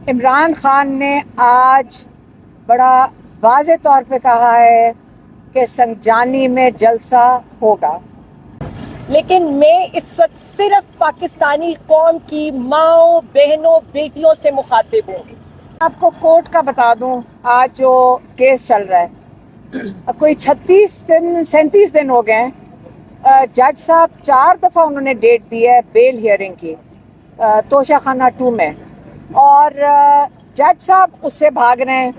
عمران خان نے آج بڑا واضح طور پہ کہا ہے کہ سنجانی میں جلسہ ہوگا، لیکن میں اس وقت صرف پاکستانی قوم کی ماؤں، بہنوں، بیٹیوں سے مخاطب ہوں۔ آپ کو کورٹ کا بتا دوں، آج جو کیس چل رہا ہے کوئی 37 دن ہو گئے ہیں۔ جج صاحب 4 دفعہ انہوں نے ڈیٹ دی ہے بیل ہیئرنگ کی توشہ خانہ 2 میں، اور جج صاحب اس سے بھاگ رہے ہیں،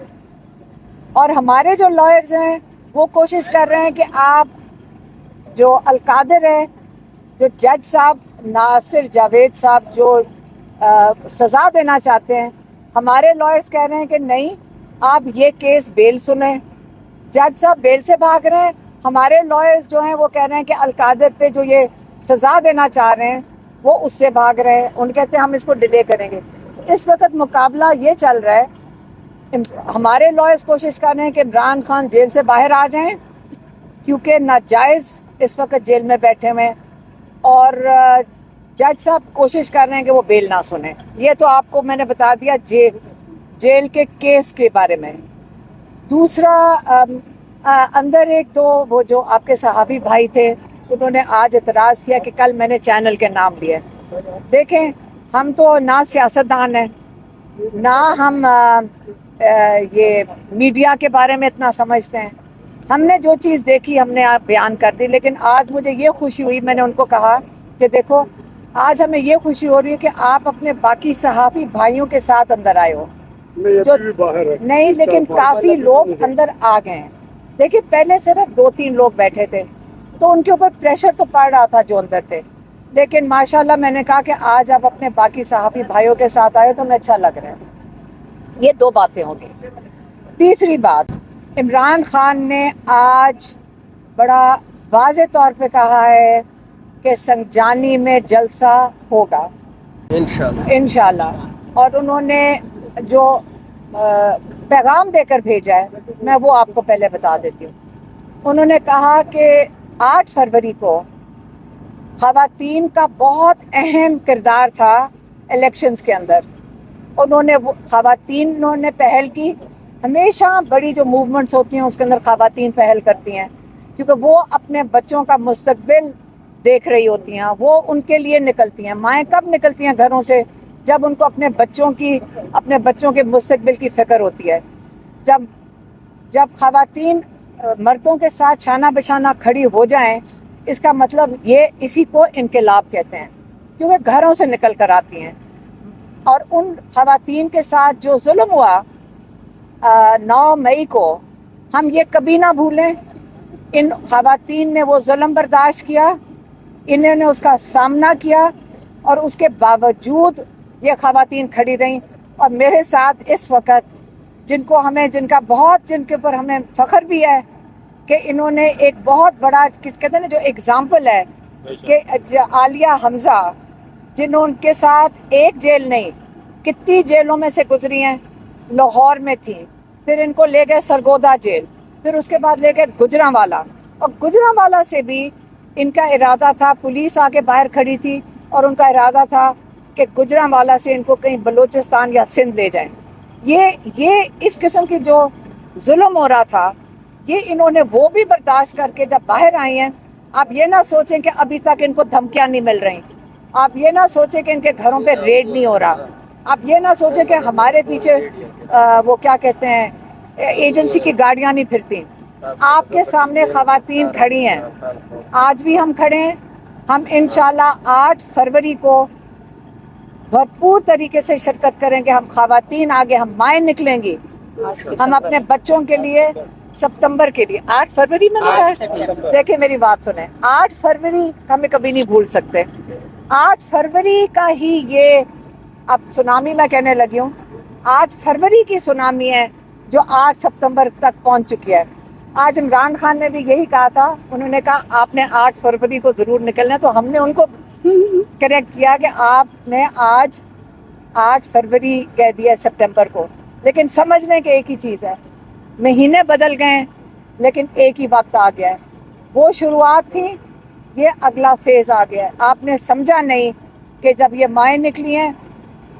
اور ہمارے جو لائرز ہیں وہ کوشش کر رہے ہیں کہ آپ جو القادر ہے، جو جج صاحب ناصر جاوید صاحب جو سزا دینا چاہتے ہیں، ہمارے لائرز کہہ رہے ہیں کہ نہیں، آپ یہ کیس بیل سنیں۔ جج صاحب بیل سے بھاگ رہے ہیں، ہمارے لائرز جو ہیں وہ کہہ رہے ہیں کہ القادر پہ جو یہ سزا دینا چاہ رہے ہیں وہ اس سے بھاگ رہے ہیں، ان کہتے ہیں ہم اس کو ڈیلے کریں گے۔ تو اس وقت مقابلہ یہ چل رہا ہے، ہمارے لائرز کوشش کر رہے ہیں کہ عمران خان جیل سے باہر آ جائیں کیونکہ ناجائز اس وقت جیل میں بیٹھے ہوئے ہیں، اور جج صاحب کوشش کر رہے ہیں کہ وہ بیل نہ سنیں۔ یہ تو آپ کو میں نے بتا دیا جیل کے کیس کے بارے میں۔ دوسرا اندر ایک تو وہ جو آپ کے صحافی بھائی تھے انہوں نے آج اعتراض کیا کہ کل میں نے چینل کے نام لیے۔ دیکھیں، ہم تو نہ سیاستدان ہیں، نہ ہم یہ میڈیا کے بارے میں اتنا سمجھتے ہیں، ہم نے جو چیز دیکھی ہم نے آپ بیان کر دی۔ لیکن آج مجھے یہ خوشی ہوئی، میں نے ان کو کہا کہ دیکھو آج ہمیں یہ خوشی ہو رہی ہے کہ آپ اپنے باقی صحافی بھائیوں کے ساتھ اندر آئے ہو، جو نہیں لیکن کافی لوگ اندر آ گئے ہیں۔ دیکھیں پہلے صرف 2-3 لوگ بیٹھے تھے تو ان کے اوپر پریشر تو پڑ رہا تھا جو اندر تھے، لیکن ماشاءاللہ میں نے کہا کہ آج آپ اپنے باقی صحافی بھائیوں کے ساتھ آئے تو ہمیں اچھا لگ رہا ہے۔ یہ 2 باتیں ہوں گی۔ تیسری بات، عمران خان نے آج بڑا واضح طور پہ کہا ہے کہ سنجانی میں جلسہ ہوگا انشاءاللہ، اور انہوں نے جو پیغام دے کر بھیجا ہے میں وہ آپ کو پہلے بتا دیتی ہوں۔ انہوں نے کہا کہ 8 فروری کو خواتین کا بہت اہم کردار تھا الیکشنز کے اندر، خواتینوں نے پہل کی۔ ہمیشہ بڑی جو موومنٹس ہوتی ہیں اس کے اندر خواتین پہل کرتی ہیں کیونکہ وہ اپنے بچوں کا مستقبل دیکھ رہی ہوتی ہیں، وہ ان کے لیے نکلتی ہیں۔ مائیں کب نکلتی ہیں گھروں سے؟ جب ان کو اپنے بچوں کے مستقبل کی فکر ہوتی ہے۔ جب خواتین مردوں کے ساتھ شانہ بشانہ کھڑی ہو جائیں، اس کا مطلب یہ اسی کو انقلاب کہتے ہیں، کیونکہ گھروں سے نکل کر آتی ہیں۔ اور ان خواتین کے ساتھ جو ظلم ہوا 9 مئی کو، ہم یہ کبھی نہ بھولیں۔ ان خواتین نے وہ ظلم برداشت کیا، انہوں نے اس کا سامنا کیا، اور اس کے باوجود یہ خواتین کھڑی رہیں۔ اور میرے ساتھ اس وقت جن کے اوپر ہمیں فخر بھی ہے کہ انہوں نے ایک بہت بڑا کہتے ہیں نا جو اگزامپل ہے کہ عالیہ حمزہ، جنہوں کے ساتھ ایک جیل نہیں کتنی جیلوں میں سے گزری ہیں، لاہور میں تھی، پھر ان کو لے گئے سرگودا جیل، پھر اس کے بعد لے گئے گجرانوالا، اور گجرانوالا سے بھی ان کا ارادہ تھا، پولیس آگے باہر کھڑی تھی اور ان کا ارادہ تھا کہ گجرانوالا سے ان کو کہیں بلوچستان یا سندھ لے جائیں۔ یہ اس قسم کی جو ظلم ہو رہا تھا، یہ انہوں نے وہ بھی برداشت کر کے جب باہر آئی ہیں۔ آپ یہ نہ سوچیں کہ ابھی تک ان کو دھمکیاں نہیں مل رہی، آپ یہ نہ سوچیں کہ ان کے گھروں پہ ریڈ نہیں ہو رہا، آپ یہ نہ سوچیں کہ ہمارے پیچھے وہ کیا کہتے ہیں ایجنسی کی گاڑیاں نہیں پھرتی۔ آپ کے سامنے خواتین کھڑی ہیں، آج بھی ہم کھڑے ہیں۔ ہم انشاءاللہ 8 فروری کو بھرپور طریقے سے شرکت کریں گے، ہم خواتین آگے، ہم مائیں نکلیں گی، ہم اپنے بچوں کے لیے ستمبر کے لیے 8 فروری میں کہا، دیکھیں میری بات سنیں، 8 فروری ہمیں کبھی نہیں بھول سکتے۔ 8 فروری کا ہی یہ اب سونامی میں کہنے لگی ہوں، 8 فروری کی سونامی ہے جو 8 ستمبر تک پہنچ چکی ہے۔ آج عمران خان نے بھی یہی کہا تھا، انہوں نے کہا آپ نے 8 فروری کو ضرور نکلنا ہے، تو ہم نے ان کو کریکٹ کیا کہ آپ نے آج 8 فروری کہہ دیا سپٹمبر کو، لیکن سمجھ لیں کہ ایک ہی چیز ہے، مہینے بدل گئے لیکن ایک ہی وقت آ گیا ہے۔ وہ شروعات تھی، یہ اگلا فیز آ گیا ہے۔ آپ نے سمجھا نہیں کہ جب یہ مائیں نکلی ہیں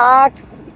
8